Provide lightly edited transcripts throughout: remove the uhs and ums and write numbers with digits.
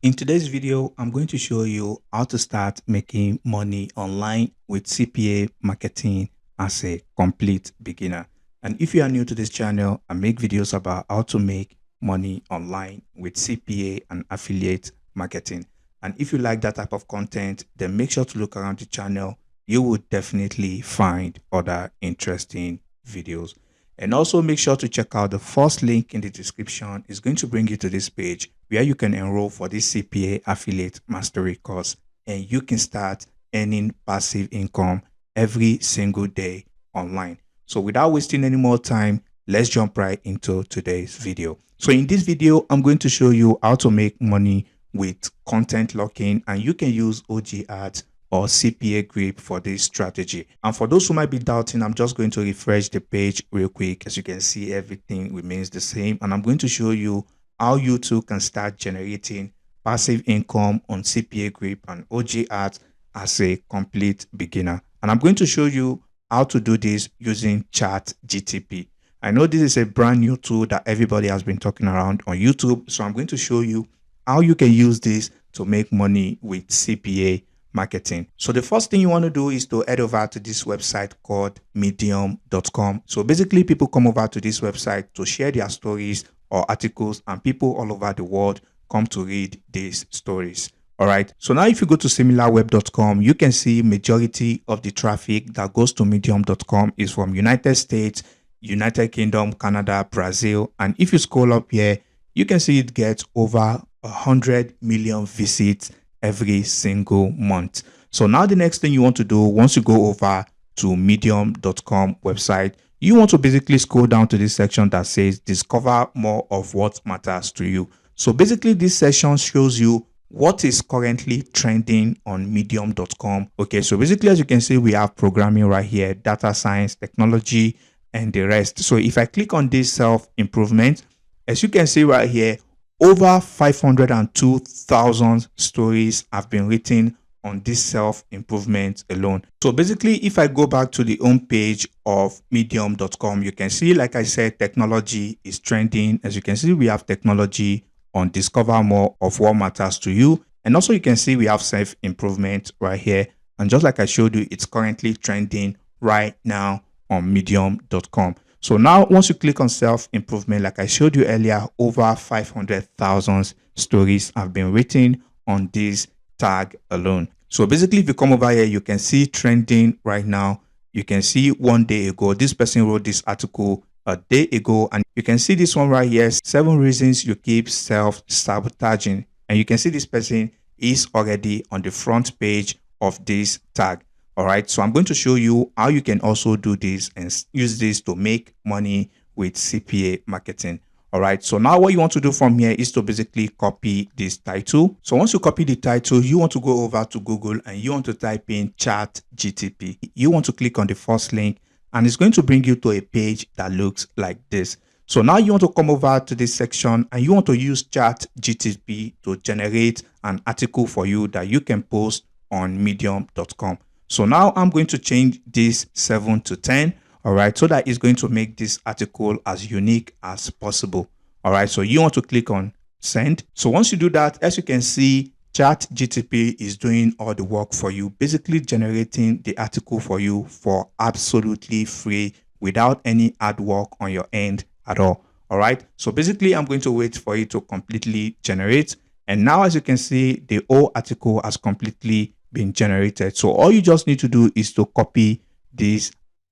In today's video, I'm going to show you how to start making money online with CPA marketing as a complete beginner. And if you are new to this channel, I make videos about how to make money online with CPA and affiliate marketing. And if you like that type of content, then make sure to look around the channel. You will definitely find other interesting videos. And also make sure to check out the first link in the description. It's going to bring you to this page where you can enroll for this CPA affiliate mastery course and you can start earning passive income every single day online. So without wasting any more time, let's jump right into today's video. So in this video, I'm going to show you how to make money with content locking, and you can use Ogads or Cpagrip for this strategy. And for those who might be doubting, I'm just going to refresh the page real quick. As you can see, everything remains the same, and I'm going to show you how you too can start generating passive income on Cpagrip and Ogads as a complete beginner. And I'm going to show you how to do this using ChatGTP. I know this is a brand new tool that everybody has been talking around on YouTube, so I'm going to show you how you can use this to make money with CPA marketing. So the first thing you want to do is to head over to this website called medium.com. So basically people come over to this website to share their stories or articles, and people all over the world come to read these stories. All right. So now if you go to similarweb.com, you can see majority of the traffic that goes to medium.com is from United States, United Kingdom, Canada, Brazil. And if you scroll up here, you can see it gets over 100 million visits every single month. So now the next thing you want to do, once you go over to medium.com website, you want to basically scroll down to this section that says discover more of what matters to you. So basically this section shows you what is currently trending on medium.com. Okay, so basically as you can see, we have programming right here, data science, technology, and the rest. So if I click on this self-improvement, as you can see right here, over 502,000 stories have been written on this self-improvement alone. So basically, if I go back to the home page of medium.com, you can see, like I said, technology is trending. As you can see, we have technology on discover more of what matters to you. And also you can see we have self-improvement right here. And just like I showed you, it's currently trending right now on medium.com. So now once you click on self-improvement, like I showed you earlier, over 500,000 stories have been written on this tag alone. So basically, if you come over here, you can see trending right now. You can see 1 day ago, this person wrote this article a day ago, and you can see this one right here, 7 reasons you keep self-sabotaging. And you can see this person is already on the front page of this tag. All right, so I'm going to show you how you can also do this and use this to make money with CPA marketing. All right, so now what you want to do from here is to basically copy this title. So once you copy the title, you want to go over to Google and you want to type in ChatGTP. You want to click on the first link and it's going to bring you to a page that looks like this. So now you want to come over to this section and you want to use ChatGTP to generate an article for you that you can post on medium.com. So now I'm going to change this 7 to 10. All right, so that is going to make this article as unique as possible. All right, so you want to click on send. So once you do that, as you can see, ChatGTP is doing all the work for you, basically generating the article for you for absolutely free without any hard work on your end at all. All right, so basically I'm going to wait for it to completely generate. And now, as you can see, the whole article has completely been generated. So all you just need to do is to copy this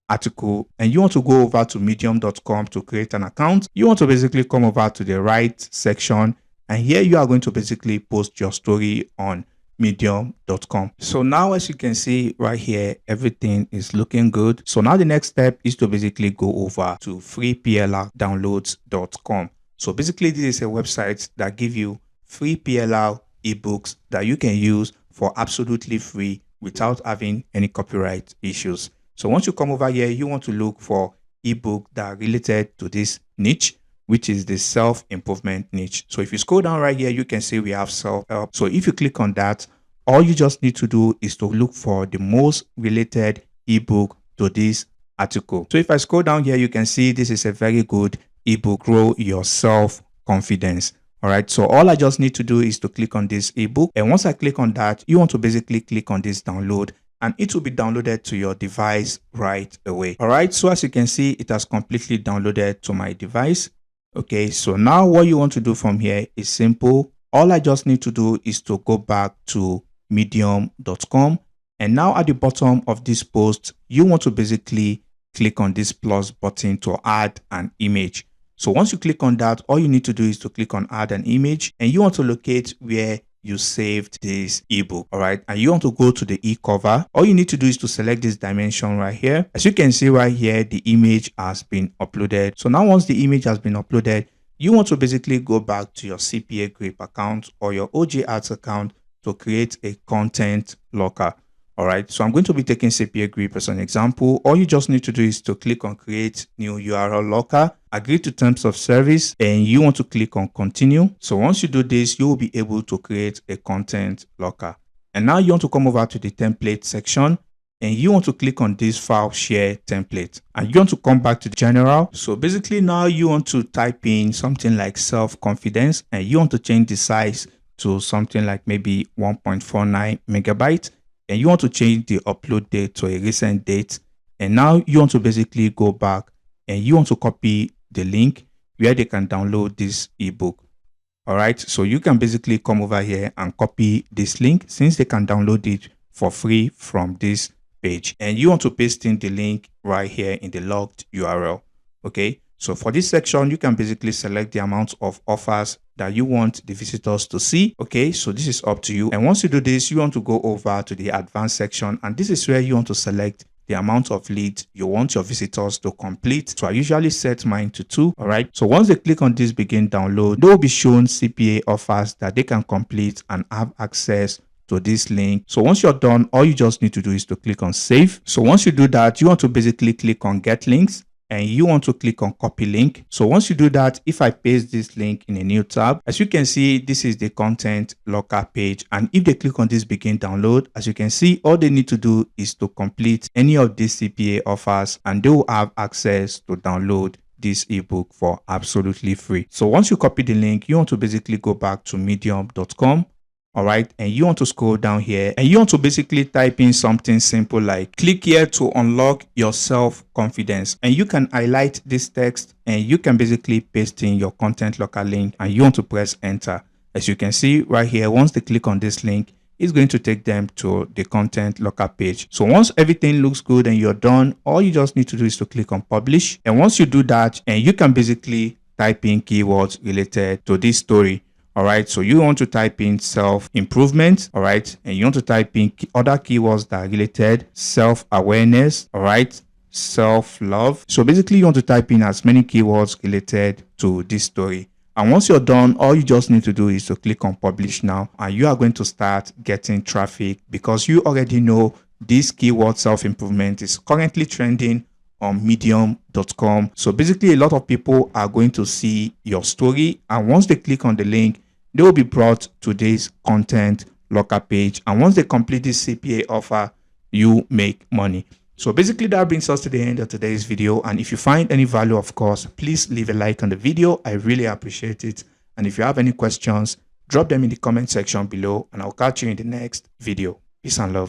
article and you want to go over to medium.com to create an account. You want to basically come over to the right section and here you are going to basically post your story on medium.com. So now, as you can see right here, everything is looking good. So now the next step is to basically go over to freeplrdownloads.com. So basically this is a website that gives you free PLR ebooks that you can use for absolutely free without having any copyright issues. So once you come over here, you want to look for ebook that are related to this niche, which is the self-improvement niche. So if you scroll down right here, you can see we have self-help. So if you click on that, all you just need to do is to look for the most related ebook to this article. So if I scroll down here, you can see this is a very good ebook, Grow Your Self-Confidence. All right, so all I just need to do is to click on this ebook. And once I click on that, you want to basically click on this download and it will be downloaded to your device right away. All right, so as you can see, it has completely downloaded to my device. Okay, so now what you want to do from here is simple. All I just need to do is to go back to medium.com. And now at the bottom of this post, you want to basically click on this plus button to add an image. So once you click on that, all you need to do is to click on add an image and you want to locate where you saved this ebook. All right, and you want to go to the e-cover. All you need to do is to select this dimension right here. As you can see right here, the image has been uploaded. So now once the image has been uploaded, you want to basically go back to your Cpagrip account or your Ogads account to create a content locker. All right, so I'm going to be taking Cpagrip as an example. All you just need to do is to click on create new URL locker, agree to terms of service, and you want to click on continue. So once you do this, you will be able to create a content locker. And now you want to come over to the template section and you want to click on this file share template and you want to come back to the general. So basically now you want to type in something like self-confidence and you want to change the size to something like maybe 1.49 megabytes. And you want to change the upload date to a recent date. And now you want to basically go back and you want to copy the link where they can download this ebook. All right, so you can basically come over here and copy this link since they can download it for free from this page. And you want to paste in the link right here in the logged URL. Okay, so for this section, you can basically select the amount of offers that you want the visitors to see. Okay, so this is up to you. And once you do this, you want to go over to the advanced section. And this is where you want to select the amount of leads you want your visitors to complete. So I usually set mine to 2. All right, so once they click on this begin download, they will be shown CPA offers that they can complete and have access to this link. So once you're done, all you just need to do is to click on save. So once you do that, you want to basically click on get links and you want to click on copy link. So once you do that, if I paste this link in a new tab, as you can see, this is the content locker page. And if they click on this begin download, as you can see, all they need to do is to complete any of these CPA offers and they will have access to download this ebook for absolutely free. So once you copy the link, you want to basically go back to medium.com. All right, and you want to scroll down here and you want to basically type in something simple like click here to unlock your self-confidence, and you can highlight this text and you can basically paste in your content locker link and you want to press enter. As you can see right here, once they click on this link, it's going to take them to the content locker page. So once everything looks good and you're done, all you just need to do is to click on publish. And once you do that, and you can basically type in keywords related to this story. All right, so you want to type in self-improvement, all right, and you want to type in other keywords that are related, self-awareness, all right, self-love. So basically you want to type in as many keywords related to this story. And once you're done, all you just need to do is to click on publish now, and you are going to start getting traffic because you already know this keyword self-improvement is currently trending on medium.com. So basically a lot of people are going to see your story, and once they click on the link, they will be brought to this content locker page. And once they complete this CPA offer, you make money. So basically that brings us to the end of today's video. And if you find any value, of course, please leave a like on the video. I really appreciate it. And if you have any questions, drop them in the comment section below and I'll catch you in the next video. Peace and love.